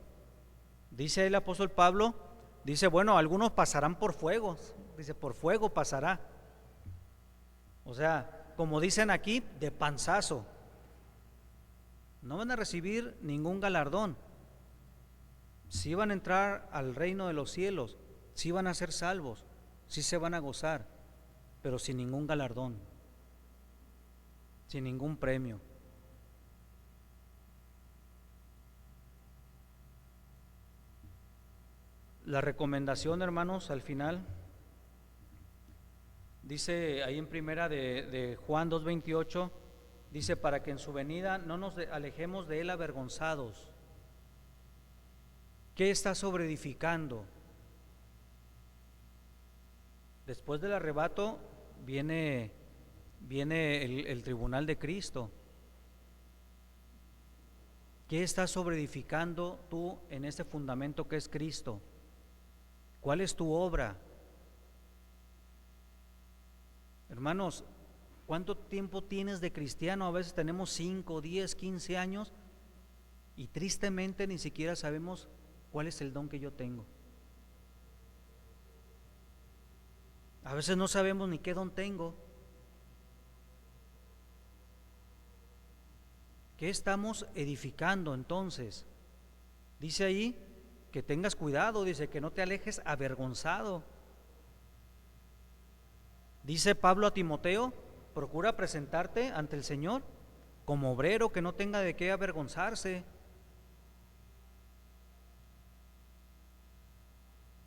Dice el apóstol Pablo, dice, bueno, algunos pasarán por fuego, dice, por fuego pasará. O sea, como dicen aquí, de panzazo. No van a recibir ningún galardón. Sí van a entrar al reino de los cielos, sí van a ser salvos, sí se van a gozar, pero sin ningún galardón, sin ningún premio. La recomendación, hermanos, al final dice ahí en primera de Juan 2:28, dice, para que en su venida no nos alejemos de él avergonzados. ¿Qué está sobreedificando? Después del arrebato viene el tribunal de Cristo. ¿Qué estás sobreedificando tú en este fundamento que es Cristo? ¿Cuál es tu obra? Hermanos, ¿cuánto tiempo tienes de cristiano? A veces tenemos 5, 10, 15 años y tristemente ni siquiera sabemos cuál es el don que yo tengo. A veces no sabemos ni qué don tengo. ¿Qué estamos edificando entonces? Dice ahí que tengas cuidado, dice que no te alejes avergonzado. Dice Pablo a Timoteo, procura presentarte ante el Señor como obrero que no tenga de qué avergonzarse.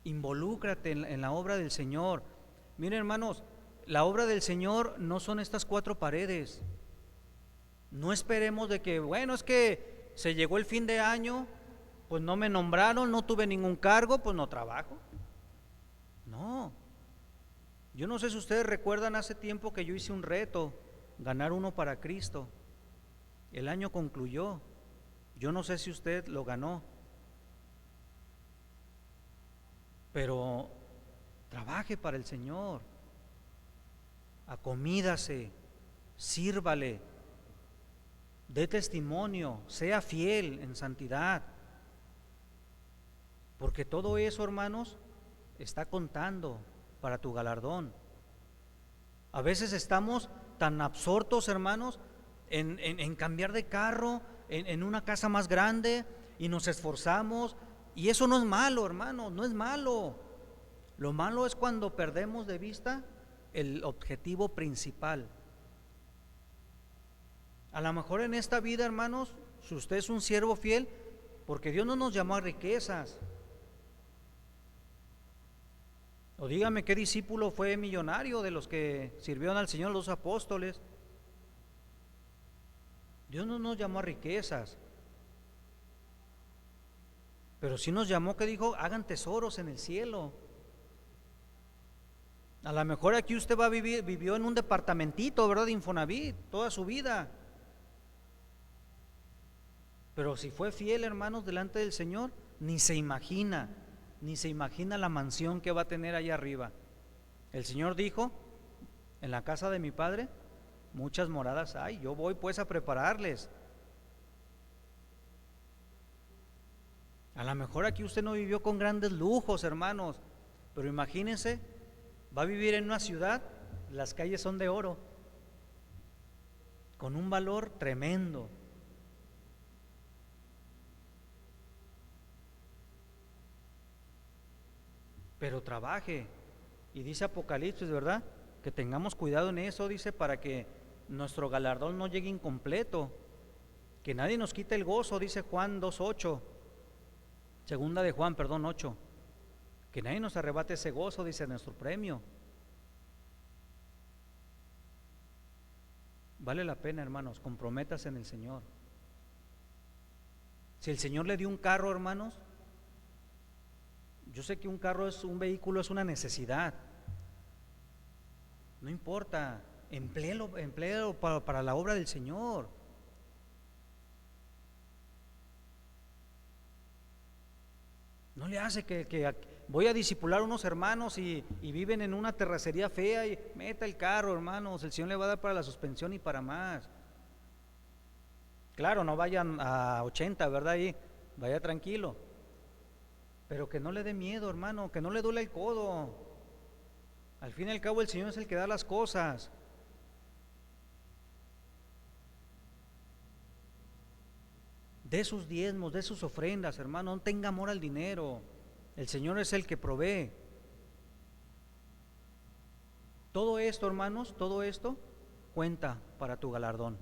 Involúcrate en la obra del Señor. Miren, hermanos, la obra del Señor no son estas 4 paredes. No esperemos de que, bueno, es que se llegó el fin de año, pues no me nombraron, no tuve ningún cargo, pues no trabajo. No. Yo no sé si ustedes recuerdan hace tiempo que yo hice un reto, ganar uno para Cristo. El año concluyó. Yo no sé si usted lo ganó. Pero trabaje para el Señor. Acomídase, sírvale, dé testimonio, sea fiel en santidad. Porque todo eso, hermanos, está contando para tu galardón. A veces estamos tan absortos, hermanos, en cambiar de carro, en una casa más grande, y nos esforzamos, y eso no es malo, hermanos, no es malo. Lo malo es cuando perdemos de vista el objetivo principal. A lo mejor en esta vida, hermanos, si usted es un siervo fiel, porque Dios no nos llamó a riquezas. O dígame qué discípulo fue millonario de los que sirvieron al Señor, los apóstoles. Dios no nos llamó a riquezas, pero sí nos llamó, que dijo, hagan tesoros en el cielo. A lo mejor aquí usted vivió en un departamentito, ¿verdad?, de Infonavit toda su vida. Pero si fue fiel, hermanos, delante del Señor, ni se imagina la mansión que va a tener allá arriba. El Señor dijo, en la casa de mi Padre muchas moradas hay, yo voy pues a prepararles. A lo mejor aquí usted no vivió con grandes lujos, hermanos, pero imagínense, va a vivir en una ciudad, las calles son de oro, con un valor tremendo. Pero trabaje, y dice Apocalipsis, ¿verdad?, que tengamos cuidado en eso, dice, para que nuestro galardón no llegue incompleto, que nadie nos quite el gozo, dice Juan 2:8, segunda de Juan, 8, que nadie nos arrebate ese gozo, dice, nuestro premio. Vale la pena, hermanos, comprométase en el Señor. Si el Señor le dio un carro, hermanos, yo sé que un carro un vehículo es una necesidad. No importa, empléelo para la obra del Señor. No le hace que voy a discipular a unos hermanos y viven en una terracería fea y meta el carro, hermanos, el Señor le va a dar para la suspensión y para más. Claro, no vayan a 80, ¿verdad? Ahí, vaya tranquilo. Pero que no le dé miedo, hermano, que no le duele el codo. Al fin y al cabo el Señor es el que da las cosas. De sus diezmos, de sus ofrendas, hermano, no tenga amor al dinero. El Señor es el que provee. Todo esto, hermanos, todo esto cuenta para tu galardón.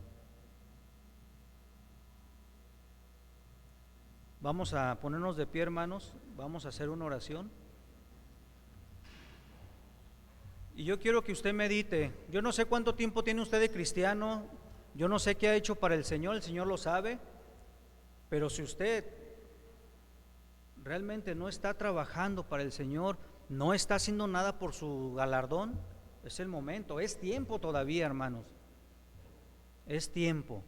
Vamos a ponernos de pie, hermanos, vamos a hacer una oración. Y yo quiero que usted medite. Yo no sé cuánto tiempo tiene usted de cristiano, yo no sé qué ha hecho para el Señor lo sabe. Pero si usted realmente no está trabajando para el Señor, no está haciendo nada por su galardón, es el momento, es tiempo todavía, hermanos, es tiempo.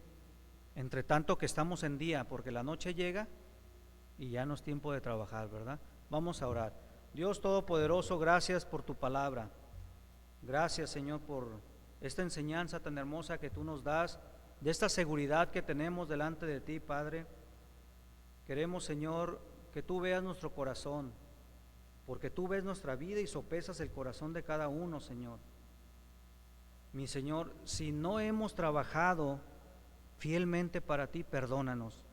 entre tanto que estamos en día, porque la noche llega y ya no es tiempo de trabajar, ¿verdad? Vamos a orar. Dios Todopoderoso, gracias por tu palabra. Gracias, Señor, por esta enseñanza tan hermosa que tú nos das, de esta seguridad que tenemos delante de ti, Padre. Queremos, Señor, que tú veas nuestro corazón, porque tú ves nuestra vida y sopesas el corazón de cada uno, Señor. Mi Señor, si no hemos trabajado fielmente para ti, perdónanos.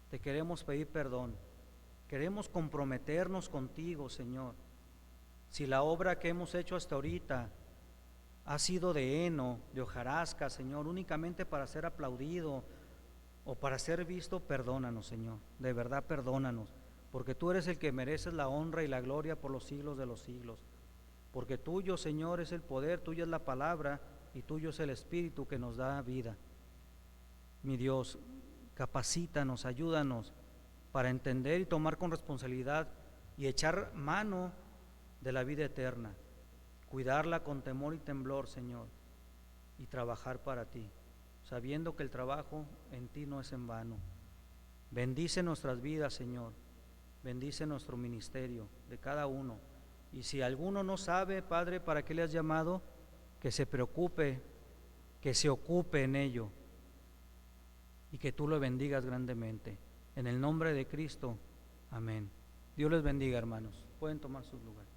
Te queremos pedir perdón. Queremos comprometernos contigo, Señor. Si la obra que hemos hecho hasta ahorita ha sido de heno, de hojarasca, Señor, únicamente para ser aplaudido o para ser visto, perdónanos, Señor. De verdad, perdónanos, porque tú eres el que mereces la honra y la gloria por los siglos de los siglos. Porque tuyo, Señor, es el poder, tuya es la palabra y tuyo es el Espíritu que nos da vida. Mi Dios, capacítanos, ayúdanos para entender y tomar con responsabilidad y echar mano de la vida eterna, cuidarla con temor y temblor, Señor, y trabajar para ti, sabiendo que el trabajo en ti no es en vano. Bendice nuestras vidas, Señor, bendice nuestro ministerio de cada uno, y si alguno no sabe, Padre, para qué le has llamado, que se preocupe, que se ocupe en ello, y que tú lo bendigas grandemente. En el nombre de Cristo, amén. Dios les bendiga, hermanos. Pueden tomar sus lugares.